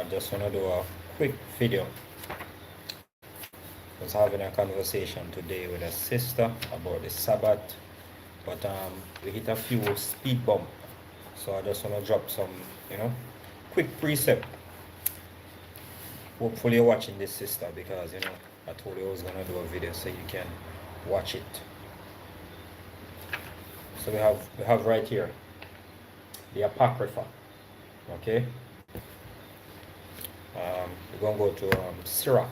Just want to do a quick video. I was having a conversation today with a sister about the Sabbath, but we hit a few speed bump. So I just want to drop some, quick precept. Hopefully you're watching this, sister, because I told you I was gonna do a video so you can watch it. So we have right here the Apocrypha. Okay. We're gonna go to Sirach.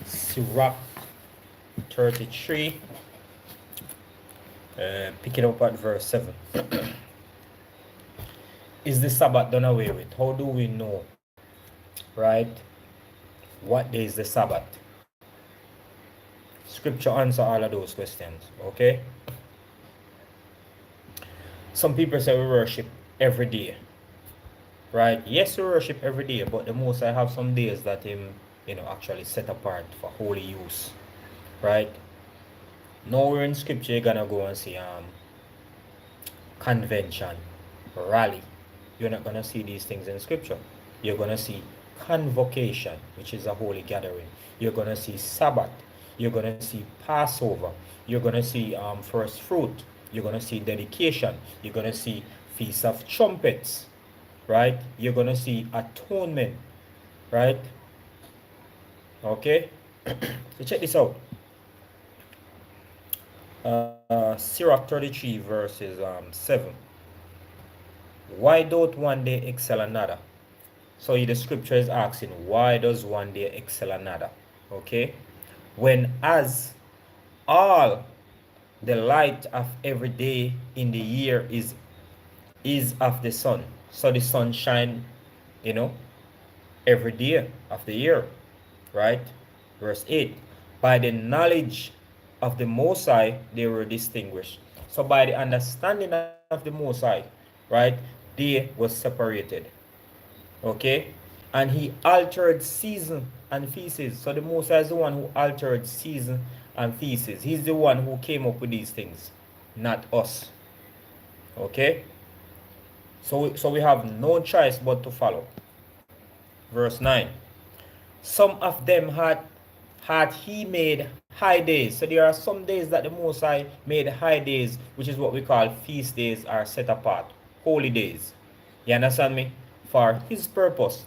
Sirach 33, picking up at verse 7. Is the Sabbath done away with? How do we know, right? What day is the Sabbath? Scripture answer all of those questions, okay? Some people say we worship every day, right? Yes, we worship every day, but the Most I have some days that him, actually set apart for holy use, right? Nowhere in Scripture you're gonna go and see convention, rally. You're not gonna see these things in Scripture. You're gonna see convocation, which is a holy gathering. You're gonna see Sabbath. You're gonna see Passover. You're gonna see first fruit. You're gonna see dedication. You're gonna see Feast of Trumpets, right? You're gonna see atonement, right? Okay. So check this out. Sirach 33 verses 7. Why don't one day excel another? So the scripture is asking, why does one day excel another? Okay. When as all the light of every day in the year is of the sun. So the sun shine, every day of the year. Right? Verse 8. By the knowledge of the Most High, they were distinguished. So by the understanding of the Most High, right, they was separated. Okay? And he altered season and feasts. So the Most High is the one who altered season and feasts. He's the one who came up with these things, not us. Okay? So we have no choice but to follow. Verse 9. Some of them had he made high days. So there are some days that the Most High made high days, which is what we call feast days, are set apart, holy days. You understand me? For his purpose,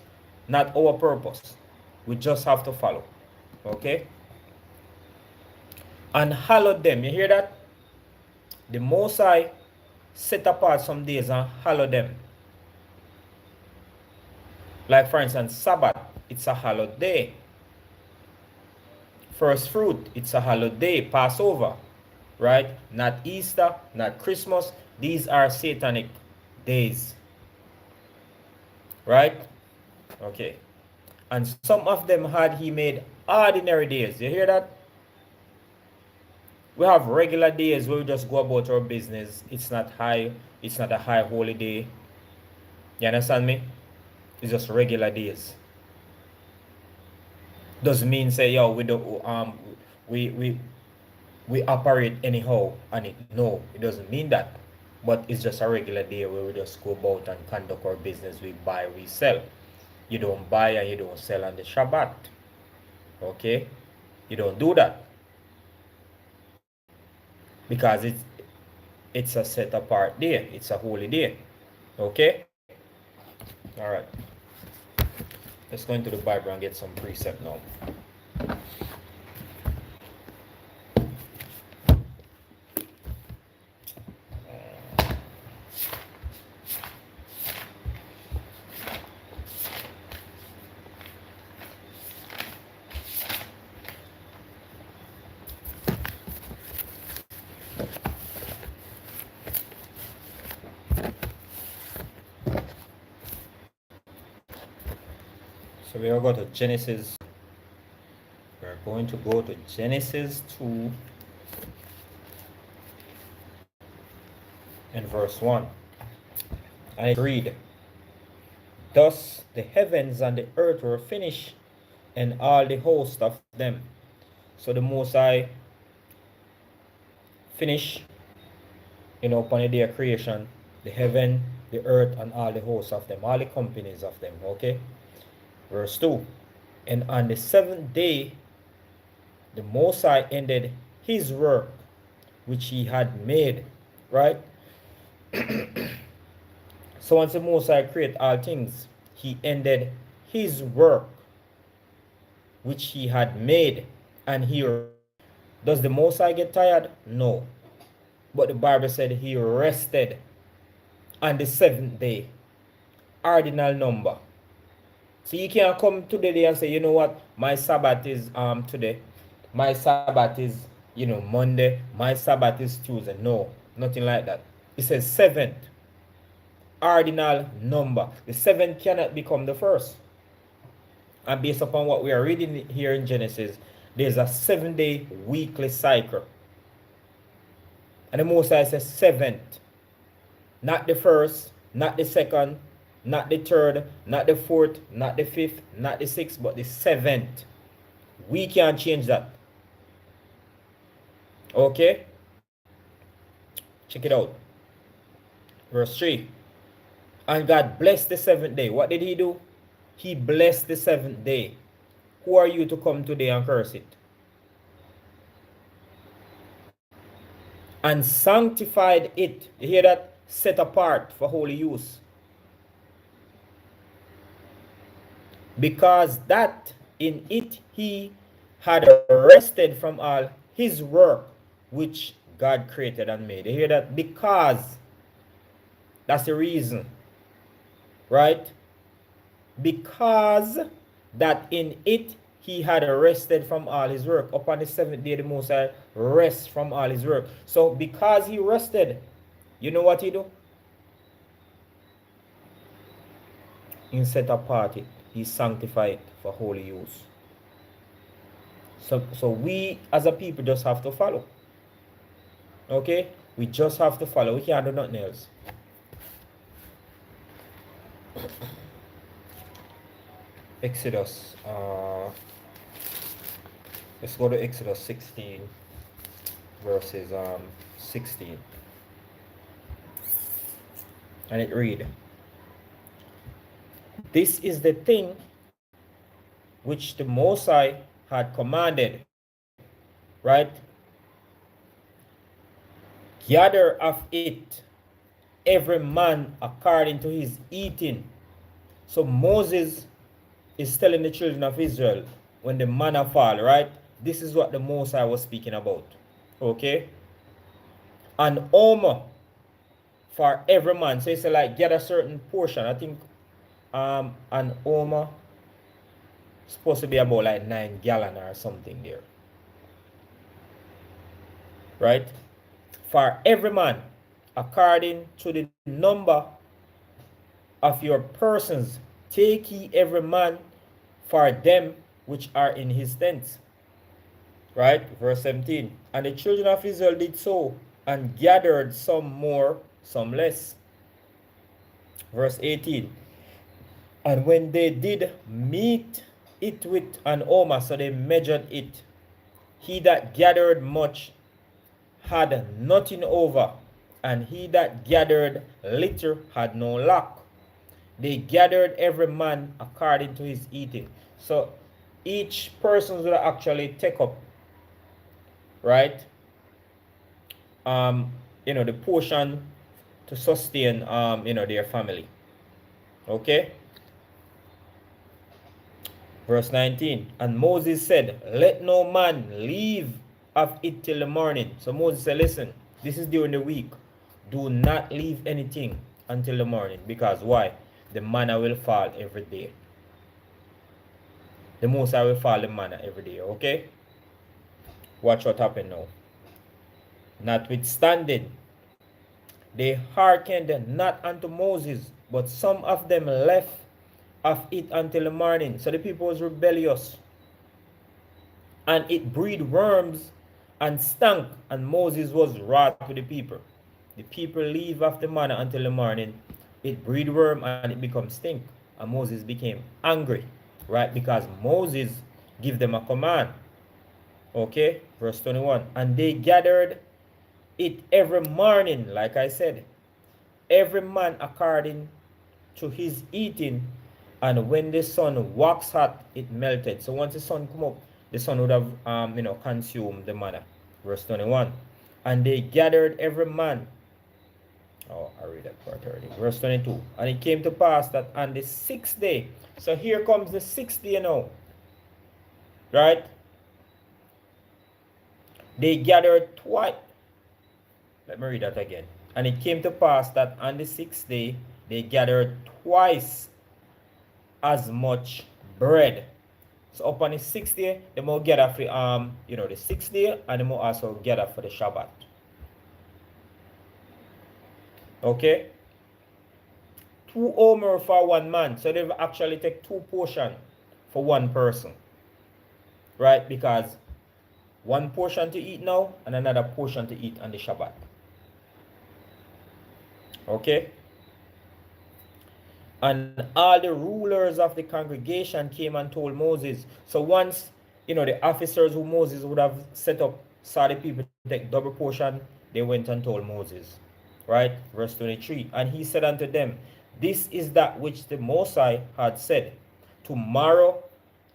not our purpose. We just have to follow. Okay? And hallowed them. You hear that? The Most High set apart some days and hallowed them. Like for instance, Sabbath, it's a hallowed day. First fruit, it's a hallowed day. Passover, right? Not Easter, not Christmas. These are satanic days. Right? Okay. And some of them had he made ordinary days. You hear that? We have regular days where we just go about our business. It's not a high holy day. You understand me? It's just regular days. Doesn't mean say, yo, we don't we operate anyhow on it. No, it doesn't mean that. But it's just a regular day where we just go about and conduct our business. We buy, we sell. You don't buy and you don't sell on the Shabbat. Okay? You don't do that. Because it's a set apart day. It's a holy day. Okay? Alright. Let's go into the Bible and get some precept now. So we are going to Genesis. We're going to go to Genesis 2 and verse 1. And it read, thus the heavens and the earth were finished, and all the host of them. So the Most High finish, upon the day of creation, the heaven, the earth, and all the hosts of them, all the companies of them. Okay? Verse 2. And on the seventh day, the Most High ended his work which he had made. Right? So once the Most High created all things, he ended his work which he had made, and he rested. Does the Most High get tired? No. But the Bible said he rested on the seventh day. Ordinal number. So you can't come today and say, you know what, my Sabbath is today. My Sabbath is, Monday. My Sabbath is Tuesday. No, nothing like that. It says seventh. Ordinal number. The seventh cannot become the first. And based upon what we are reading here in Genesis, there's a 7 day weekly cycle. And the Most High says seventh. Not the first, not the second, not the third, not the fourth, not the fifth, not the sixth, but the seventh. We can't change that. Okay? Check it out. Verse 3. And God blessed the seventh day. What did he do? He blessed the seventh day. Who are you to come today and curse it? And sanctified it. You hear that? Set apart for holy use. Because that in it he had rested from all his work which God created and made. You hear that? Because. That's the reason. Right? Because that in it he had rested from all his work. Upon the seventh day the Most High rest from all his work. So because he rested, you know what he do? He set apart it. He sanctified it for holy use. So we as a people just have to follow. Okay? We just have to follow. We can't do nothing else. Exodus. Let's go to Exodus 16, verses 16. And it read, this is the thing which the Most High had commanded, right? Gather of it every man according to his eating. So Moses is telling the children of Israel when the manna fall, right? This is what the Most High was speaking about. Okay? An omer for every man. So it's like get a certain portion. I think an omer supposed to be about like 9 gallon or something there. Right? For every man, according to the number of your persons, take ye every man for them which are in his tents. Right? Verse 17. And the children of Israel did so, and gathered some more, some less. Verse 18. And when they did meet it with an omer, so they measured it, he that gathered much had nothing over, and he that gathered little had no lack. They gathered every man according to his eating. So each person will actually take up, right? The portion to sustain their family. Okay? Verse 19. And Moses said, let no man leave of it till the morning. So Moses said, listen, this is during the week. Do not leave anything until the morning. Because why? The manna will fall every day. The Most High will fall the manna every day. Okay? Watch what happened now. Notwithstanding, they hearkened not unto Moses, but some of them left of it until the morning. So the people was rebellious. And it breed worms and stank, and Moses was wroth with the people. The people leave of the manna until the morning. It breed worm and it becomes stink. And Moses became angry, right? Because Moses give them a command. Okay, verse 21. And they gathered it every morning, like I said, every man according to his eating, and when the sun waxed hot, it melted. So once the sun come up, the sun would have consumed the manna. Verse 21. And they gathered every man. Oh, I read that part already. Verse 22. And it came to pass that on the sixth day, so here comes the sixth day now, right? They gathered twice. Let me read that again. And it came to pass that on the sixth day they gathered twice as much bread. So upon the sixth day, they will gather for the sixth day, and they will also gather for the Shabbat. Okay? 2 omer for one man. So they actually take 2 portions for one person. Right? Because 1 portion to eat now and another portion to eat on the Shabbat. Okay? And all the rulers of the congregation came and told Moses. So once, the officers who Moses would have set up saw the people take double portion, they went and told Moses. Right? Verse 23. And he said unto them, this is that which the Most High had said. Tomorrow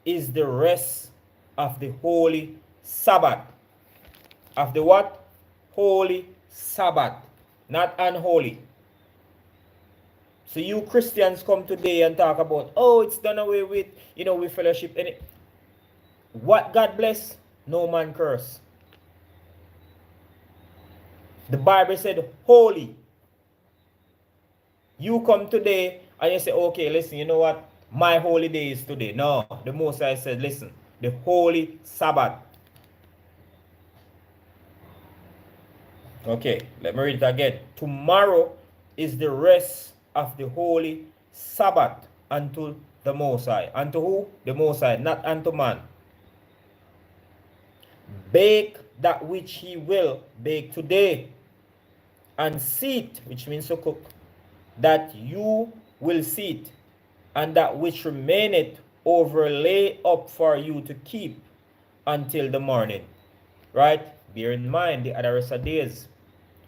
is the rest of the holy Sabbath. Of the what? Holy Sabbath. Not unholy. So you Christians come today and talk about, oh, it's done away with, with fellowship. And what God bless, no man curse. The Bible said holy. You come today and you say, okay, listen, you know what? My holy day is today. No, the Most High said, listen, the holy Sabbath. Okay, let me read it again. Tomorrow is the rest of the holy Sabbath unto the Most High. Unto who? The Most High, not unto man. Bake that which he will bake today, and seat, which means to cook, that you will seat, and that which remaineth overlay up for you to keep until the morning. Right? Bear in mind the other rest of days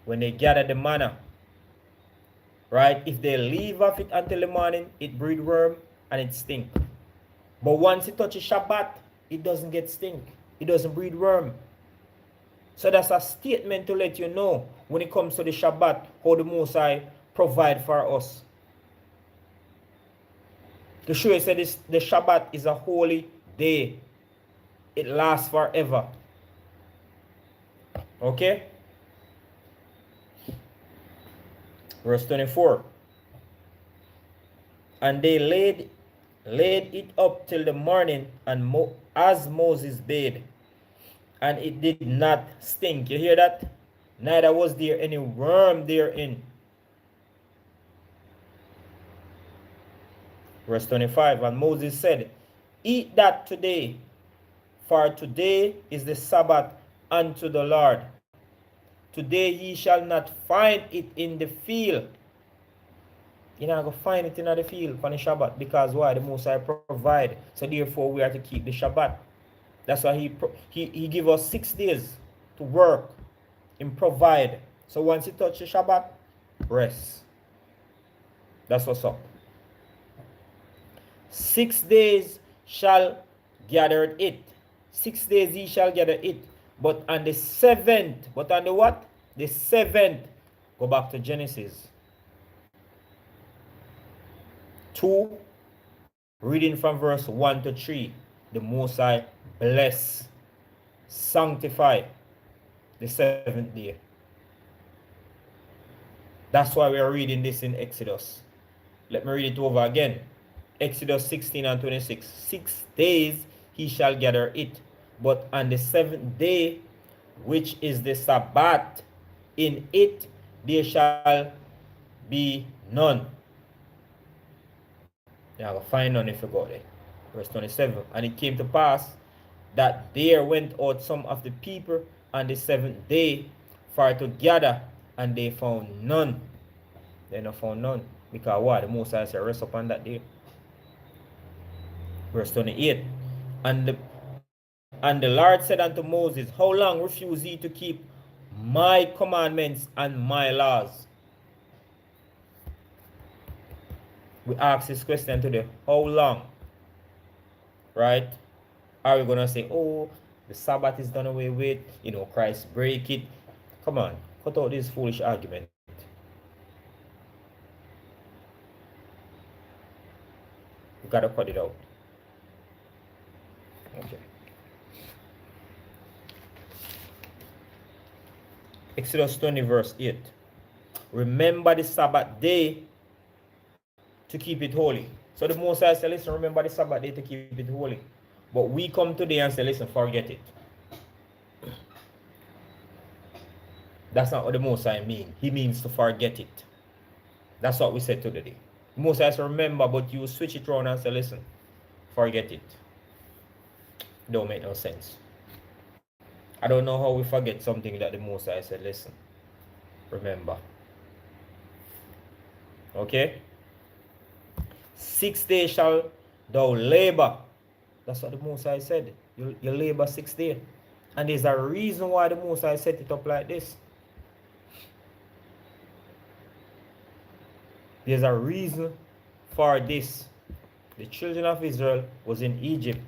when they gather the manna. Right? If they leave off it until the morning, it breed worm and it stink. But once it touches Shabbat, it doesn't get stink. It doesn't breed worm. So that's a statement to let you know when it comes to the Shabbat, how the Most High provide for us. To show you that the Shabbat is a holy day. It lasts forever. Okay? Verse 24. And they laid it up till the morning, and as Moses bade, and it did not stink. You hear that? Neither was there any worm therein. Verse 25. And Moses said, eat that today, for today is the Sabbath unto the Lord. Today ye shall not find it in the field. You're not going to find it in the field for the Shabbat. Because why? The Most High provide. So therefore we are to keep the Shabbat. That's why he give us 6 days to work and provide. So once you touch the Shabbat, rest. That's what's up. 6 days shall gather it. 6 days ye shall gather it. But on the 7th, but on the what? The 7th. Go back to Genesis 2, reading from verse 1 to 3. The Most High bless, sanctify the 7th day. That's why we are reading this in Exodus. Let me read it over again. Exodus 16 and 26. 6 days he shall gather it, but on the 7th day, which is the Sabbath, in it there shall be none. Now find none if you go there. Verse 27. And it came to pass that there went out some of the people on the 7th day for to gather, and they found none. They not found none. Because what? The Most High said rest upon that day. Verse 28. And And the Lord said unto Moses, how long refuse ye to keep my commandments and my laws? We ask this question today, how long? Right? Are we gonna say, oh, the Sabbath is done away with, Christ break it? Come on, cut out this foolish argument. You gotta cut it out. Okay. Exodus 20 verse 8. Remember the Sabbath day to keep it holy. So the Most High said, listen, remember the Sabbath day to keep it holy. But we come today and say, listen, forget it. That's not what the Most High means. He means to forget it. That's what we said today. The Most High said, remember, but you switch it around and say, listen, forget it. Don't make no sense. I don't know how we forget something that the Most High said, listen, remember. Okay? 6 days shall thou labor. That's what the Most High said. You labor 6 days. And there's a reason why the Most High set it up like this. There's a reason for this. The children of Israel was in Egypt.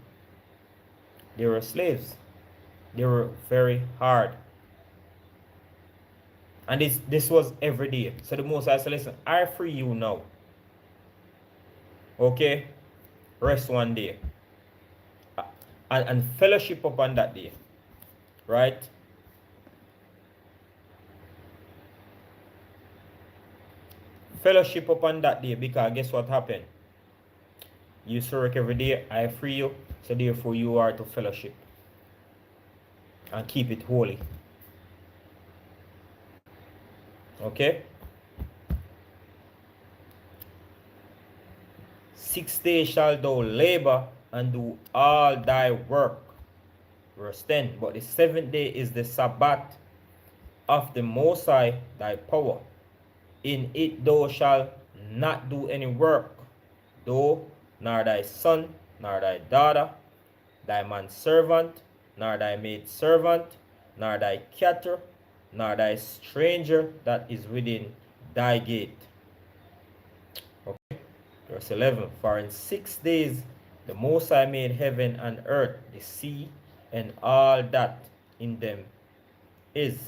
They were slaves. They were very hard. And this was every day. So the Most High said, listen, I free you now. Okay? Rest one day. And fellowship upon that day. Right? Fellowship upon that day, because guess what happened? You used to work every day, I free you, so therefore you are to fellowship. And keep it holy. Okay? 6 days shall thou labor and do all thy work. Verse 10. But the 7th day is the Sabbath of the Most High thy power. In it thou shalt not do any work, thou, nor thy son, nor thy daughter, thy manservant, nor thy maidservant, nor thy cattle, nor thy stranger that is within thy gate. Okay. Verse 11. For in 6 days the Most High made heaven and earth, the sea, and all that in them is,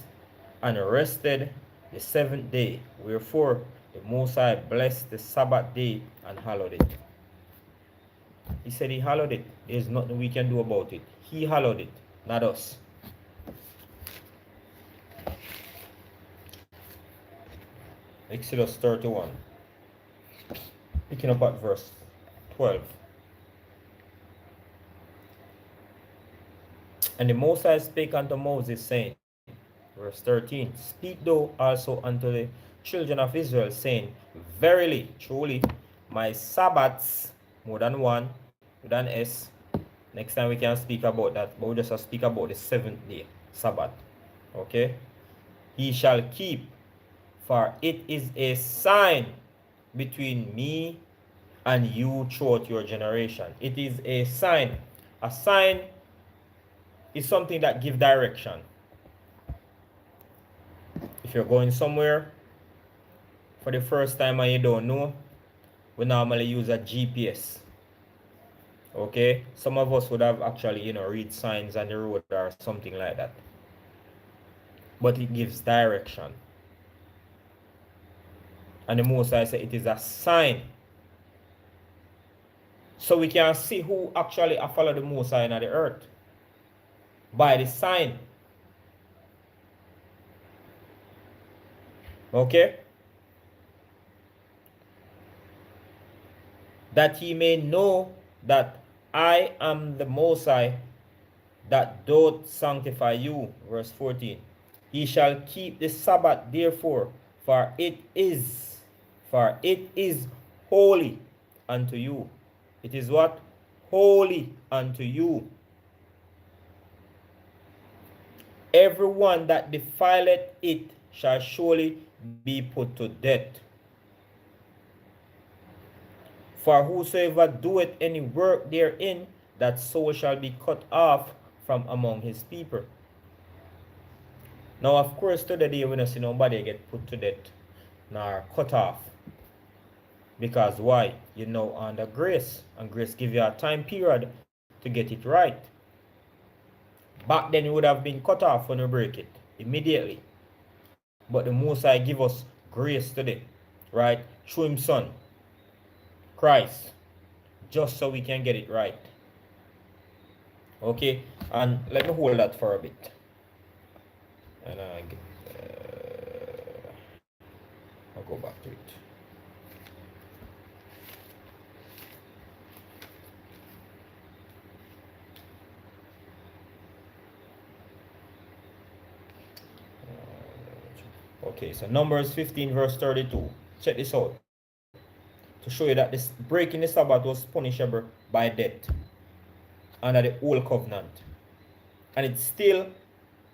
and rested the 7th day. Wherefore the Most High blessed the Sabbath day and hallowed it. He said he hallowed it. There's nothing we can do about it. He hallowed it, not us. Exodus 31. Picking up at verse 12. And the Most High spake unto Moses, saying, verse 13, speak thou also unto the children of Israel, saying, verily, truly, my Sabbaths, more than one, more than S. Next time we can speak about that, but we just speak about the 7th day, Sabbath. Okay? He shall keep, for it is a sign between me and you throughout your generation. It is a sign. A sign is something that gives direction. If you're going somewhere for the first time and you don't know, we normally use a GPS. Okay? Some of us would have actually, read signs on the road or something like that. But it gives direction. And the Most High said it is a sign. So we can see who actually follow the Most High on the earth. By the sign. Okay? That ye may know that I am the Most High, that doth sanctify you. Verse 14. Ye shall keep the Sabbath therefore, for it is holy unto you. It is what? Holy unto you. Everyone that defileth it shall surely be put to death. For whosoever doeth any work therein, that soul shall be cut off from among his people. Now, of course, today we don't see nobody get put to death nor cut off. Because why? You know under grace, and grace give you a time period to get it right. Back then, you would have been cut off when you break it immediately. But the Most High give us grace today, right? Through His Son, Christ, just so we can get it right. Okay, and let me hold that for a bit, and I'll go back to it. Okay, so Numbers 15 verse 32. Check this out. To show you that this breaking the Sabbath was punishable by death under the old covenant. And it still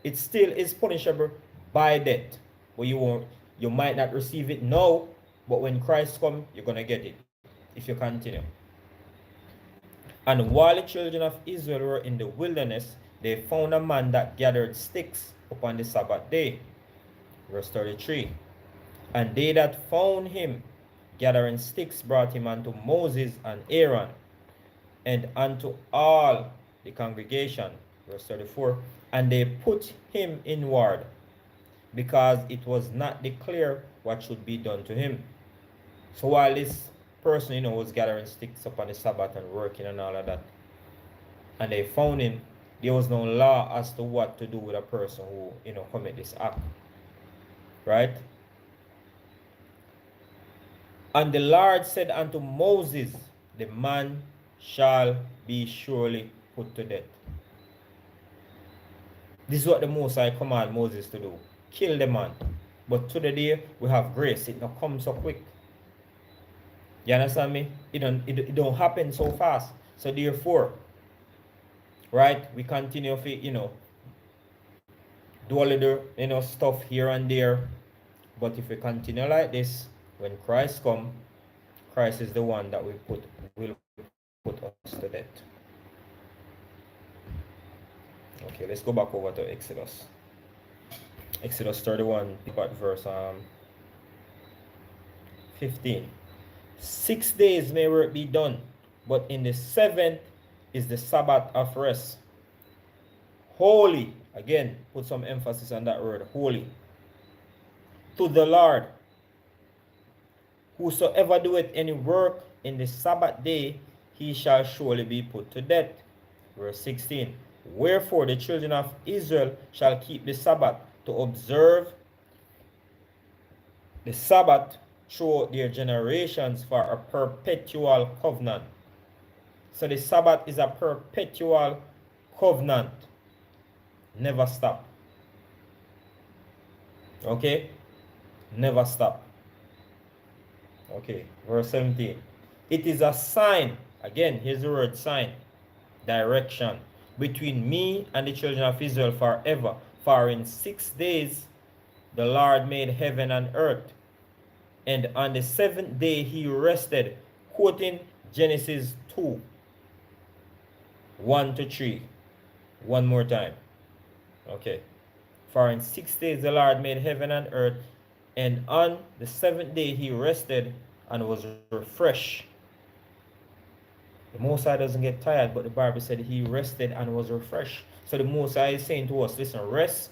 is punishable by death. But you might not receive it now, but when Christ comes, you're gonna get it if you continue. And while the children of Israel were in the wilderness, they found a man that gathered sticks upon the Sabbath day. Verse 33. And they that found him gathering sticks brought him unto Moses and Aaron and unto all the congregation. Verse 34. And they put him in ward, because it was not declared what should be done to him. So while this person, was gathering sticks upon the Sabbath and working and all of that, and they found him, there was no law as to what to do with a person who, commit this act. Right? And the Lord said unto Moses, the man shall be surely put to death. This is what the Most High command Moses to do. Kill the man. But today we have grace. It not come so quick. You understand me? It don't happen so fast. So therefore, right, we continue to, do a little, stuff here and there. But if we continue like this, when Christ come, Christ is the one that will put us to death. Okay, let's go back over to Exodus. Exodus 31, verse 15. 6 days may work be done, but in the seventh is the Sabbath of rest. Holy, again, put some emphasis on that word, holy. To the Lord. Whosoever doeth any work in the Sabbath day, he shall surely be put to death. Verse 16. Wherefore the children of Israel shall keep the Sabbath, to observe the Sabbath throughout their generations for a perpetual covenant. So the Sabbath is a perpetual covenant. Never stop. Okay? Never stop. Okay, verse 17. It is a sign, again, here's the word sign, direction, between me and the children of Israel forever. For in 6 days the Lord made heaven and earth, and on the seventh day he rested. Quoting Genesis 2, 1 to 3. One more time. Okay. For in 6 days the Lord made heaven and earth, and on the seventh day he rested and was refreshed. The Most High doesn't get tired, but the Bible said he rested and was refreshed. So the Most High is saying to us, listen, rest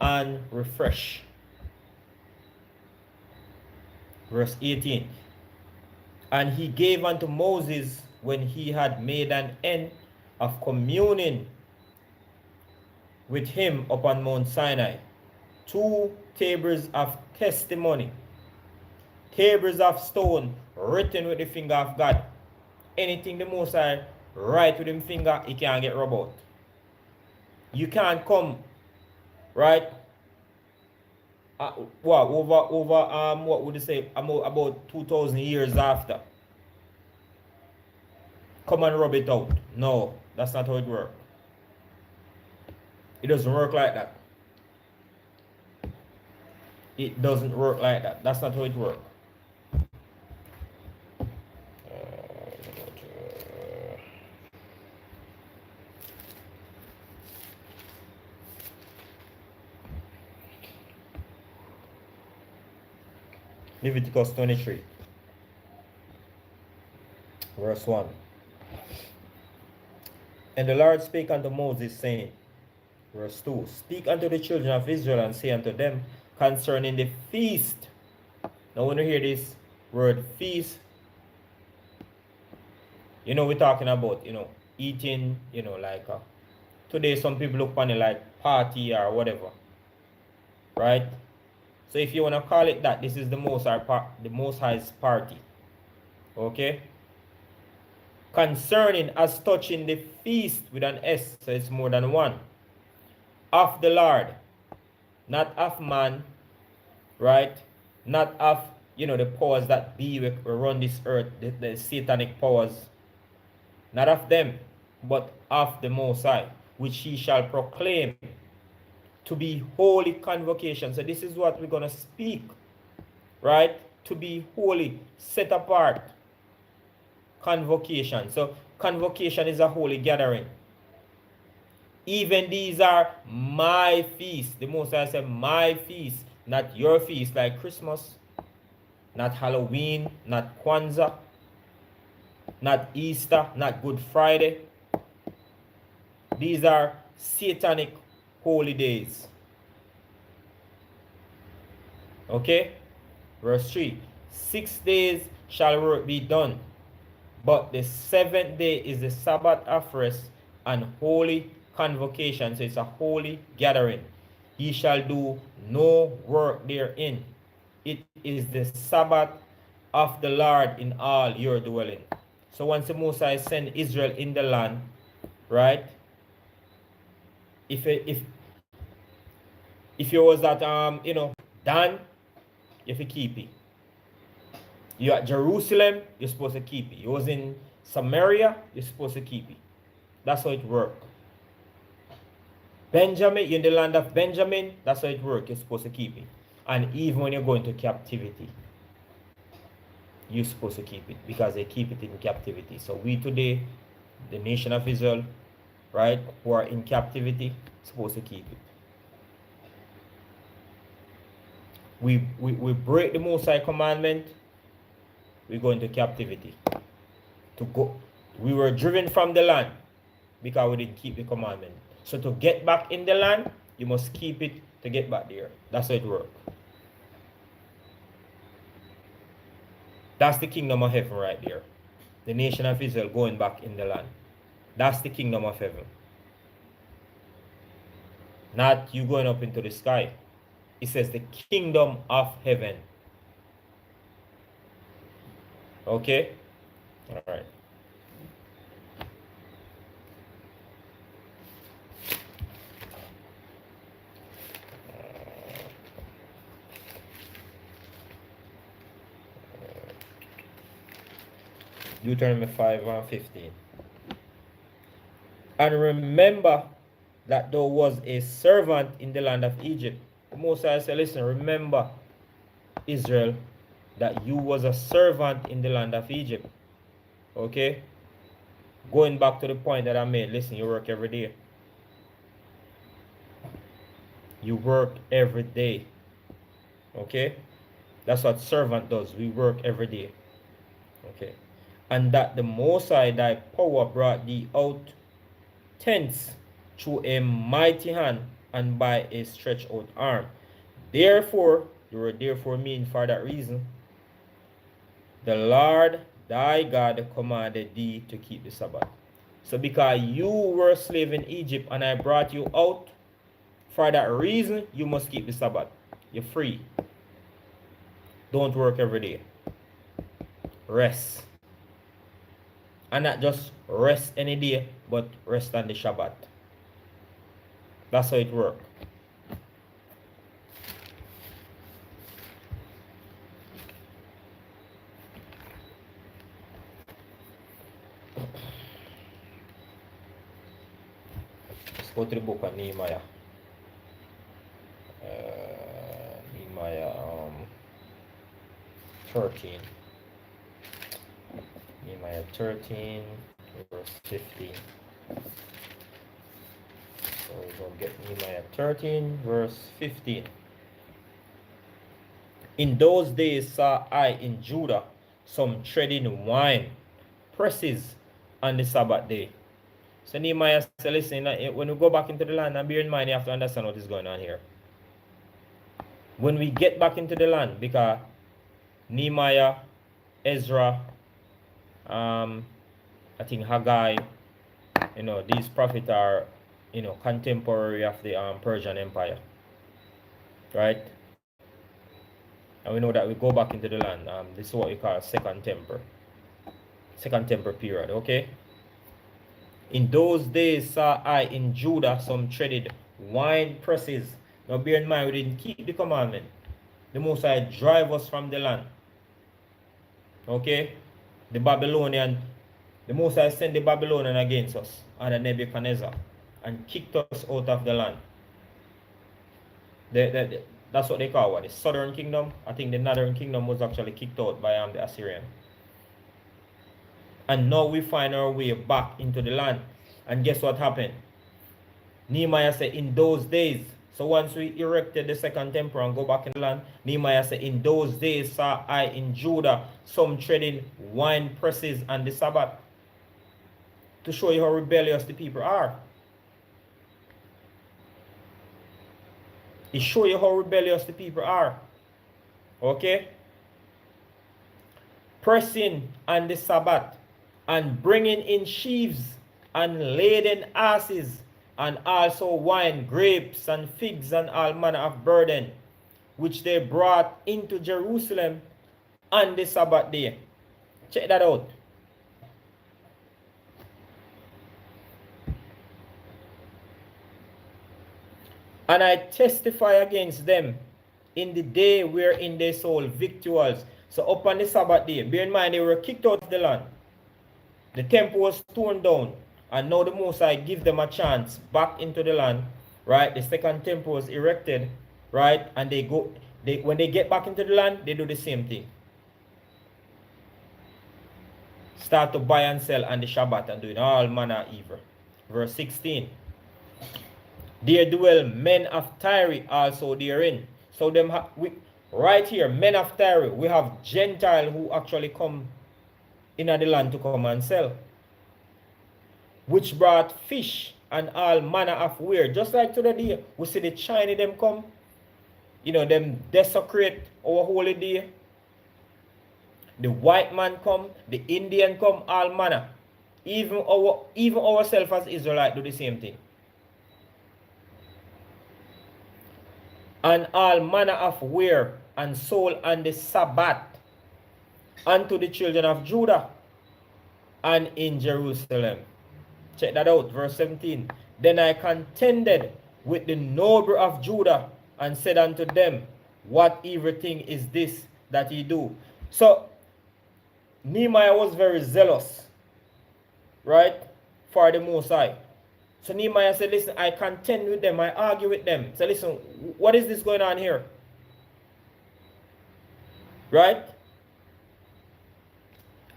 and refresh. Verse 18. And he gave unto Moses, when he had made an end of communing with him upon Mount Sinai, 2 tables of testimony, tables of stone written with the finger of God. Anything the Most High write with him finger, he can't get rub out. You can't come, right? What would you say, about 2,000 years after, come and rub it out. No, that's not how it works. It doesn't work like that. It doesn't work like that. That's not how it works. Leviticus 23, verse 1. And the Lord spake unto Moses, saying, verse 2, speak unto the children of Israel, and say unto them concerning the feast. Now when you hear this word feast, we're talking about, eating, like today some people look upon it like party or whatever, right? So if you want to call it that, this is the Most High's party, okay? Concerning, as touching the feast with an S, so it's more than one, of the Lord, not of man, right? Not of, the powers that be we run this earth, the satanic powers, not of them, but of the Most High, which he shall proclaim to be holy convocation. So this is what we're going to speak, right? To be holy, set apart, convocation. So convocation is a holy gathering. Even these are my feasts. The Most High said, my feast, not your feast, like Christmas, not Halloween, not Kwanzaa, not Easter, not Good Friday. These are satanic holy days. Okay? Verse 3. 6 days shall work be done, but the 7th day is the Sabbath of rest and holy convocation. So it's a holy gathering. Ye shall do no work therein. It is the Sabbath of the Lord in all your dwelling. So once the Moses send Israel in the land, right? If you was at Dan, you have to keep it. You at Jerusalem, you're supposed to keep it. You was in Samaria, you're supposed to keep it. That's how it works. Benjamin, you're in the land of Benjamin, that's how it works. You're supposed to keep it. And even when you're going to captivity, you're supposed to keep it because they keep it in captivity. So we today, the nation of Israel, right, who are in captivity, supposed to keep it. We break the Most High commandment, we go into captivity. We were driven from the land because we didn't keep the commandment. So to get back in the land, you must keep it to get back there. That's how it works. That's the kingdom of heaven right there. The nation of Israel going back in the land. That's the kingdom of heaven. Not you going up into the sky. It says the kingdom of heaven. Okay? All right. Deuteronomy 5 and 15. And remember that thou was a servant in the land of Egypt. The Most High said, listen, remember, Israel, that you was a servant in the land of Egypt. Okay? Going back to the point that I made, listen, you work every day. You work every day. Okay? That's what servant does. We work every day. Okay? And that the Most High thy power brought thee out thence through a mighty hand and by a stretched out arm. Therefore, the word therefore mean for that reason, the Lord thy God commanded thee to keep the Sabbath. So because you were a slave in Egypt and I brought you out, for that reason, you must keep the Sabbath. You're free. Don't work every day. Rest. And not just rest any day, but rest on the Shabbat. That's how it works. Let's go to the book of Nehemiah. Nehemiah 13. Nehemiah 13, verse 15. So we're going to get Nehemiah 13, verse 15. In those days saw I in Judah some treading wine presses on the Sabbath day. So Nehemiah said, listen, when we go back into the land, and bear in mind, you have to understand what is going on here. When we get back into the land, because Nehemiah, Ezra, I think Haggai, these prophets are, contemporary of the Persian Empire, right? And we know that we go back into the land. This is what we call Second Temple period, okay? In those days saw I in Judah some treaded wine presses. Now bear in mind, we didn't keep the commandment. The Most High drive us from the land. Okay? The Most High sent the Babylonian against us under Nebuchadnezzar and kicked us out of the land. That's what they call the southern kingdom. I think the northern kingdom was actually kicked out by the Assyrian. And now we find our way back into the land. And guess what happened? Nehemiah said, in those days. So once we erected the second temple and go back in the land, Nehemiah said, in those days saw I in Judah some treading wine presses on the Sabbath. To show you how rebellious the people are. It shows you how rebellious the people are. Okay? Pressing on the Sabbath and bringing in sheaves and laden asses and also wine, grapes and figs and all manner of burden, which they brought into Jerusalem on the Sabbath day. Check that out. And I testify against them in the day wherein they sold victuals. So upon the Sabbath day, bear in mind they were kicked out of the land. The temple was torn down. And now the Most High give them a chance back into the land. Right? The second temple was erected. Right? And when they get back into the land, they do the same thing. Start to buy and sell on the Shabbat and doing all manner of evil. Verse 16. There dwell men of Tyre also therein. So right here, men of Tyre, we have Gentiles who actually come in the land to come and sell. Which brought fish and all manner of ware. Just like today, we see the Chinese them come. Them desecrate our holy day. The white man come, the Indian come, all manner. Even ourselves as Israelites do the same thing. And all manner of ware and sold on the Sabbath unto the children of Judah and in Jerusalem. Check that out, verse 17. Then I contended with the noble of Judah and said unto them, what evil thing is this that ye do? So Nehemiah was very zealous, right, for the Most High. So Nehemiah said, listen, I contend with them, I argue with them. So listen, what is this going on here? Right?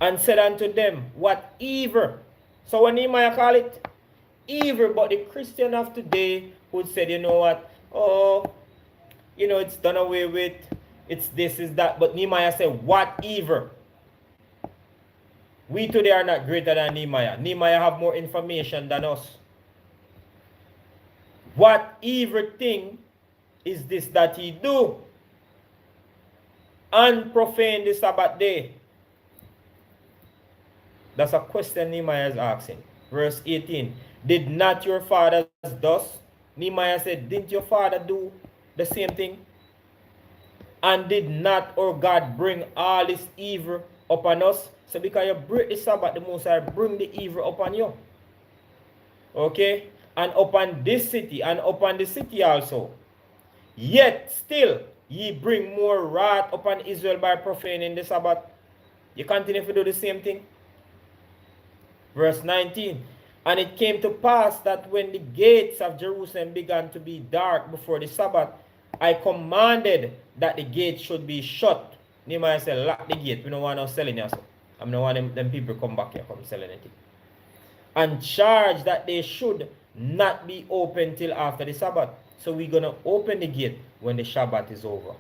And said unto them, what evil? So when Nehemiah call it evil, but the Christian of today would say, you know what? Oh, it's done away with. It's this, is that. But Nehemiah said, what evil? We today are not greater than Nehemiah. Nehemiah have more information than us. What evil thing is this that ye do? And profane the Sabbath day. That's a question Nehemiah is asking. Verse 18. Did not your fathers thus? Nehemiah said, didn't your father do the same thing? And did not our God bring all this evil upon us? So because you break the Sabbath, the Most High bring the evil upon you. Okay? And upon this city, and upon the city also. Yet still ye bring more wrath upon Israel by profaning the Sabbath. You continue to do the same thing. Verse 19. And it came to pass that when the gates of Jerusalem began to be dark before the Sabbath, I commanded that the gate should be shut. Nehemiah said, lock the gate. We don't want no selling here. So. I don't want them people come back here, come sell anything. And charge that they should not be open till after the Sabbath. So we're going to open the gate when the Shabbat is over.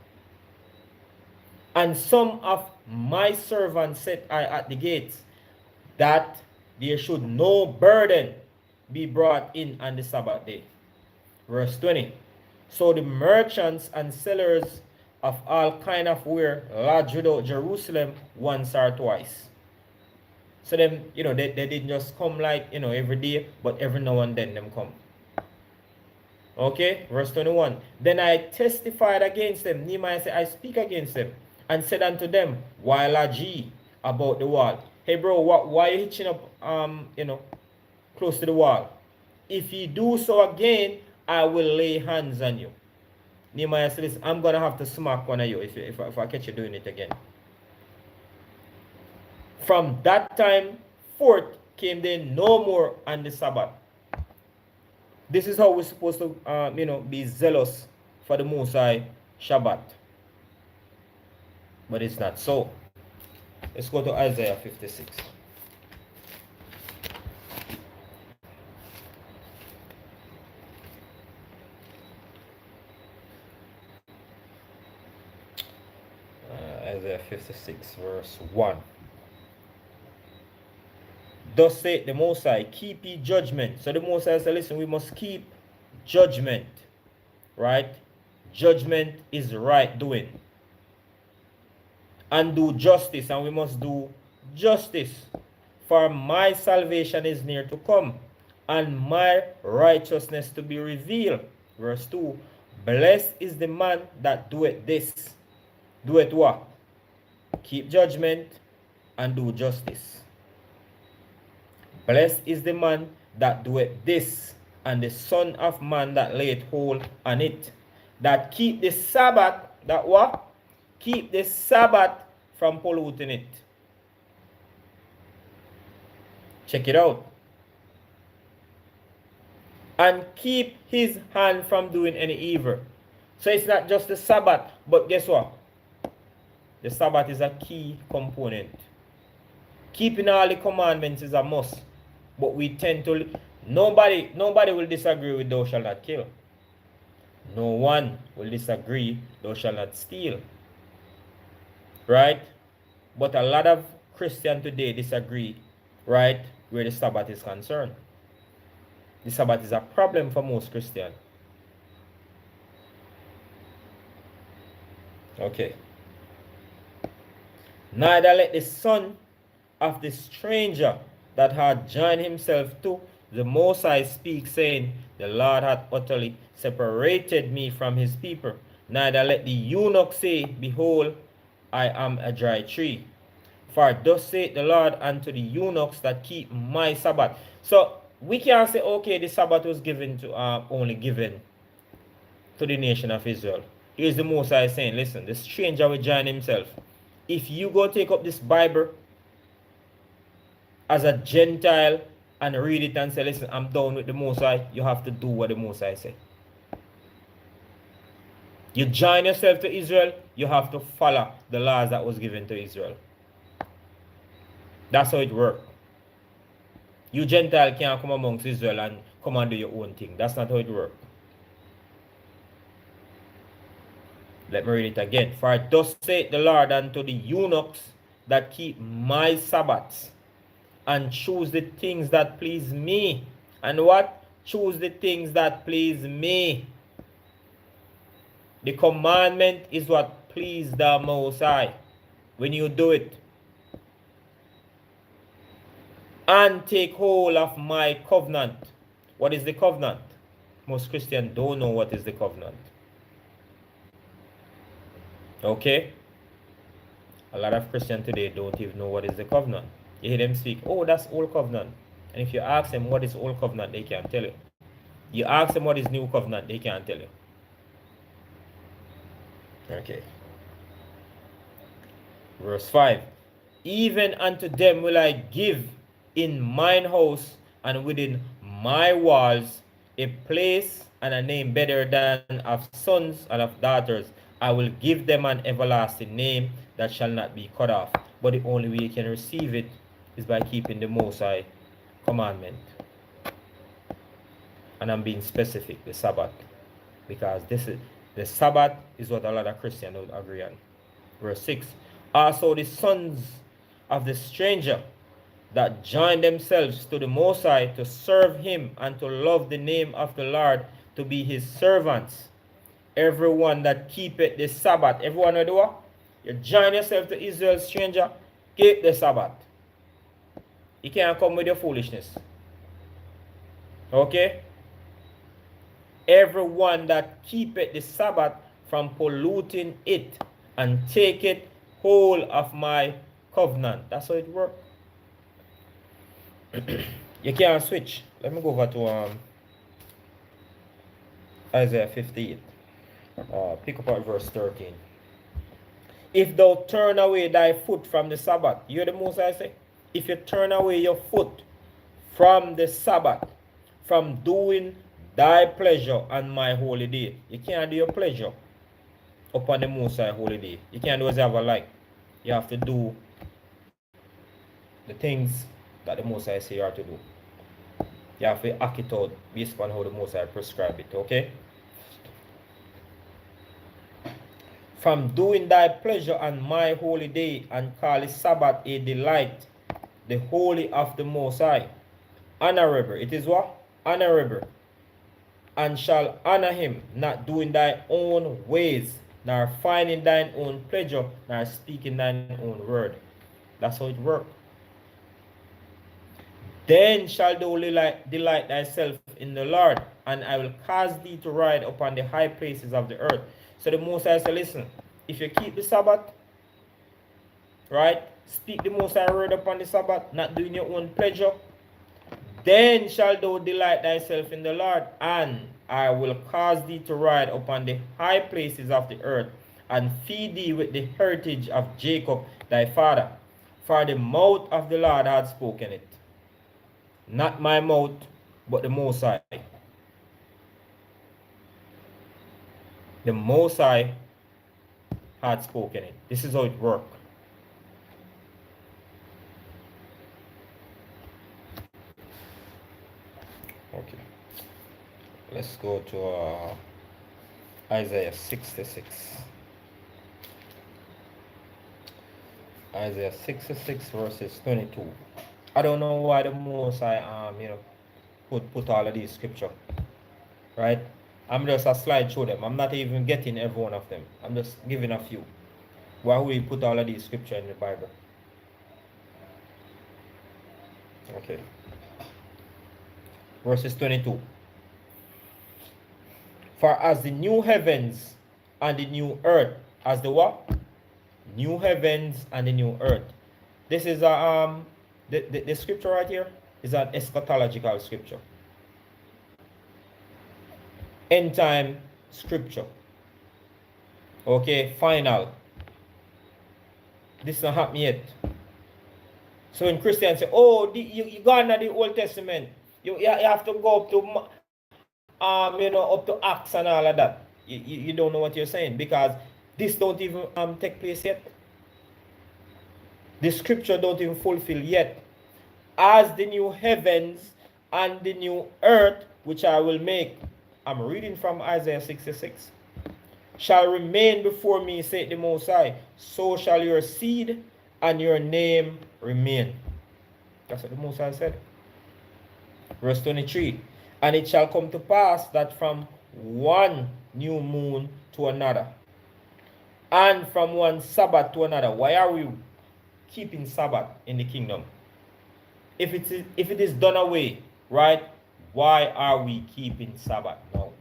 And some of my servants set I at the gates, that there should no burden be brought in on the Sabbath day. Verse 20. So the merchants and sellers of all kind of ware lodged without Jerusalem once or twice. So them, they didn't just come like, every day, but every now and then them come. Okay, verse 21. Then I testified against them. Nehemiah said, I speak against them and said unto them, while I ye about the wall. Hey bro, why are you hitching up close to the wall? If you do so again, I will lay hands on you. Nehemiah said, listen, I'm gonna have to smack one of you if I catch you doing it again. From that time forth came they no more on the Sabbath. This is how we're supposed to, be zealous for the Most High Shabbat. But it's not so. Let's go to Isaiah 56. Isaiah 56, verse 1. Thus saith the Most High, keep ye judgment. So the Most High said, listen, we must keep judgment. Right? Judgment is right doing. And do justice, and we must do justice. For my salvation is near to come, and my righteousness to be revealed. Verse 2. Blessed is the man that doeth this. Doeth what? Keep judgment and do justice. Blessed is the man that doeth this, and the Son of Man that layeth hold on it. That keep the Sabbath, that what? Keep the Sabbath from polluting it. Check it out. And keep his hand from doing any evil. So it's not just the Sabbath, but guess what? The Sabbath is a key component. Keeping all the commandments is a must. But we tend to, nobody will disagree with thou shalt not kill. No one will disagree thou shalt not steal. Right? But a lot of Christians today disagree, right, where the Sabbath is concerned. The Sabbath is a problem for most Christians. Okay. Neither let the son of the stranger that had joined himself to the Most High speak, saying, the Lord hath utterly separated me from his people. Neither let the eunuch say, behold, I am a dry tree. For thus saith the Lord unto the eunuchs that keep my Sabbath. So we can't say, okay, the Sabbath was given to only given to the nation of Israel. Here's the Most High saying, listen, the stranger will join himself. If you go take up this Bible as a Gentile and read it and say, listen, I'm done with the Most High, you have to do what the Most High say. You join yourself to Israel, you have to follow the laws that was given to Israel. That's how it works. You Gentile can't come amongst Israel and come and do your own thing. That's not how it works. Let me read it again. For thus saith the Lord unto the eunuchs that keep my Sabbaths, and choose the things that please me. And what? Choose the things that please me. The commandment is what pleased the Most High. When you do it. And take hold of my covenant. What is the covenant? Most Christians don't know what is the covenant. Okay? A lot of Christians today don't even know what is the covenant. You hear them speak, oh, that's old covenant. And if you ask them what is old covenant, they can't tell you. You ask them what is new covenant, they can't tell you. Okay. Verse 5. Even unto them will I give in mine house and within my walls a place and a name better than of sons and of daughters. I will give them an everlasting name that shall not be cut off. But the only way you can receive it is by keeping the Most High commandment. And I'm being specific, the Sabbath. Because this is the Sabbath is what a lot of Christians don't agree on. Verse 6. Also the sons of the stranger that join themselves to the Most High to serve him and to love the name of the Lord, to be his servants. Everyone that keepeth the Sabbath. Everyone know the what? You join yourself to Israel, stranger, keep the Sabbath. You can't come with your foolishness. Okay? Everyone that keepeth the Sabbath from polluting it, and take it whole of my covenant. That's how it works. You can't switch. Let me go over to Isaiah 58. Pick up at verse 13. If thou turn away thy foot from the Sabbath, you hear the most I say? If you turn away your foot from the Sabbath, from doing thy pleasure on my holy day. You can't do your pleasure upon the Most High holy day. You can't do as you ever like. You have to do the things that the Most High say you are to do. You have to act it out based upon how the Most High prescribe it, okay? From doing thy pleasure on my holy day, and call the Sabbath a delight, the holy of the Most High. Honorable. It is what? Honorable. And shall honor him, not doing thy own ways, nor finding thine own pleasure, nor speaking thine own word. That's how it works. Then shall thou delight thyself in the Lord, and I will cause thee to ride upon the high places of the earth. So the Most High said, listen, if you keep the Sabbath, right, speak the Most High word upon the Sabbath, not doing your own pleasure, then shall thou delight thyself in the Lord, and I will cause thee to ride upon the high places of the earth, and feed thee with the heritage of Jacob thy father. For the mouth of the Lord hath spoken it. Not my mouth, but the Most High. The Most High had spoken it. This is how it works. Okay. Let's go to Isaiah 66. Isaiah 66 verses 22. I don't know why the Most High put all of these scripture, right? I'm just a slide through them. I'm not even getting every one of them. I'm just giving a few. Why would he put all of these scripture in the Bible? Okay. Verses 22. For as the new heavens and the new earth, as the what? New heavens and the new earth. This is the scripture right here is an eschatological scripture. End time scripture. Okay, final. This not happened yet. So when Christians say, oh, you gone to the Old Testament, you have to go up to up to Acts and all of that. You don't know what you're saying, because this don't even take place yet. The scripture don't even fulfill yet. As the new heavens and the new earth, which I will make, I'm reading from Isaiah 66, shall remain before me, saith the Most High, so shall your seed and your name remain. That's what the Most High said. Verse 23. And it shall come to pass that from one new moon to another, and from one Sabbath to another. Why are we keeping Sabbath in the kingdom? If it is done away, right? Why are we keeping Sabbath now?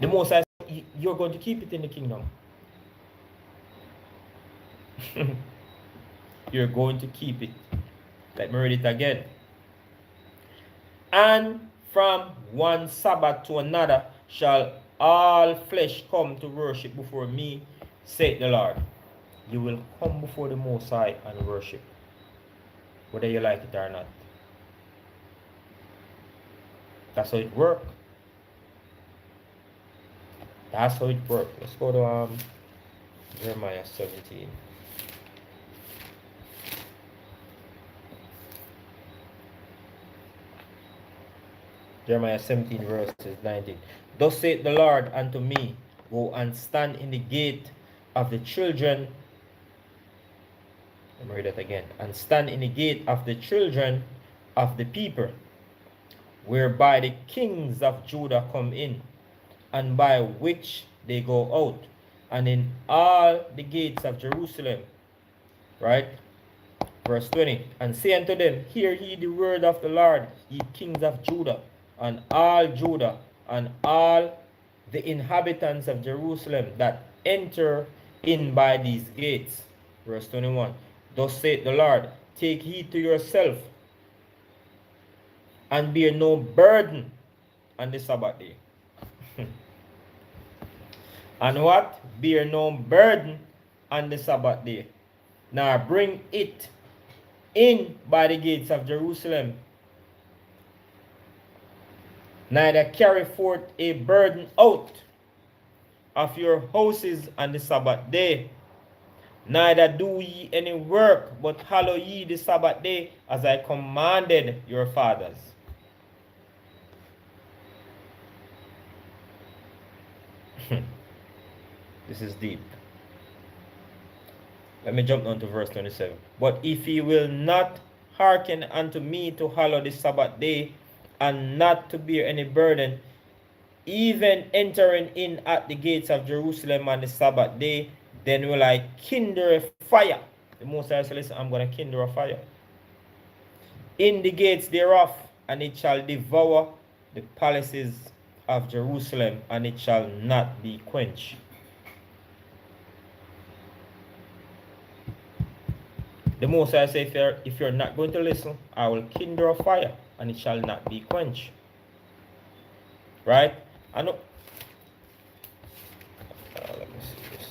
The Most High said, you're going to keep it in the kingdom. You're going to keep it. Let me read it again. And from one Sabbath to another shall all flesh come to worship before me, saith the Lord. You will come before the Most High and worship, whether you like it or not. That's how it works. That's how it works. Let's go to Jeremiah 17. Jeremiah 17 verses 19. Thus saith the Lord unto me, Go and stand in the gate of the children. Let me read that again. And stand in the gate of the children of the people, whereby the kings of Judah come in, and by which they go out, and in all the gates of Jerusalem. Right? Verse 20. And say unto them, hear ye the word of the Lord, ye kings of Judah, and all the inhabitants of Jerusalem that enter in by these gates. Verse 21. Thus saith the Lord, take heed to yourself, and bear no burden on the Sabbath day. And what? Bear no burden on the Sabbath day. Now bring it in by the gates of Jerusalem. Neither carry forth a burden out of your houses on the Sabbath day. Neither do ye any work, but hallow ye the Sabbath day, as I commanded your fathers. This is deep. Let me jump down to verse 27. But if ye will not hearken unto me to hallow the Sabbath day, and not to bear any burden, even entering in at the gates of Jerusalem on the Sabbath day, then will I kindle a fire. The Most High said, listen, I'm going to kindle a fire in the gates thereof, and it shall devour the palaces of Jerusalem, and it shall not be quenched. The Most High said, if you're not going to listen, I will kindle a fire, and it shall not be quenched. Right? I know. Let me see this.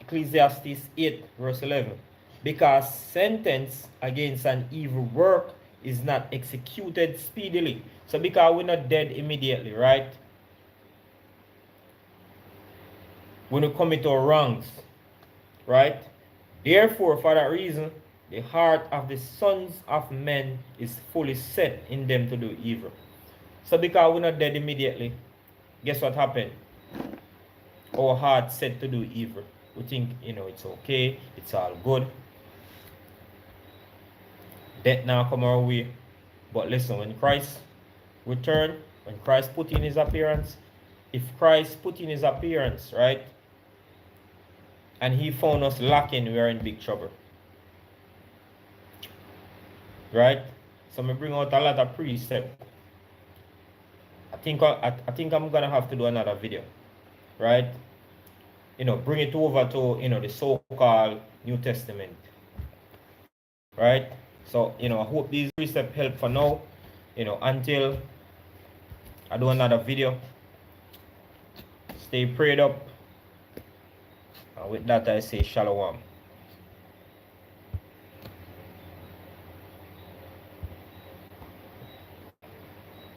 Ecclesiastes 8 verse 11. Because sentence against an evil work is not executed speedily. So because we're not dead immediately, right? When we commit our wrongs, right? Therefore, for that reason, the heart of the sons of men is fully set in them to do evil. So because we're not dead immediately, guess what happened? Our heart set to do evil. We think, it's okay, it's all good. Death now come our way. But listen, when Christ returned, when Christ put in his appearance, if Christ put in his appearance, right, and he found us lacking, we are in big trouble. Right? So I'm bring out a lot of precept. I think I'm gonna have to do another video. Right? Bring it over to the so-called New Testament. Right? So, I hope these precepts help for now. Until I do another video. Stay prayed up. And with that I say shalom.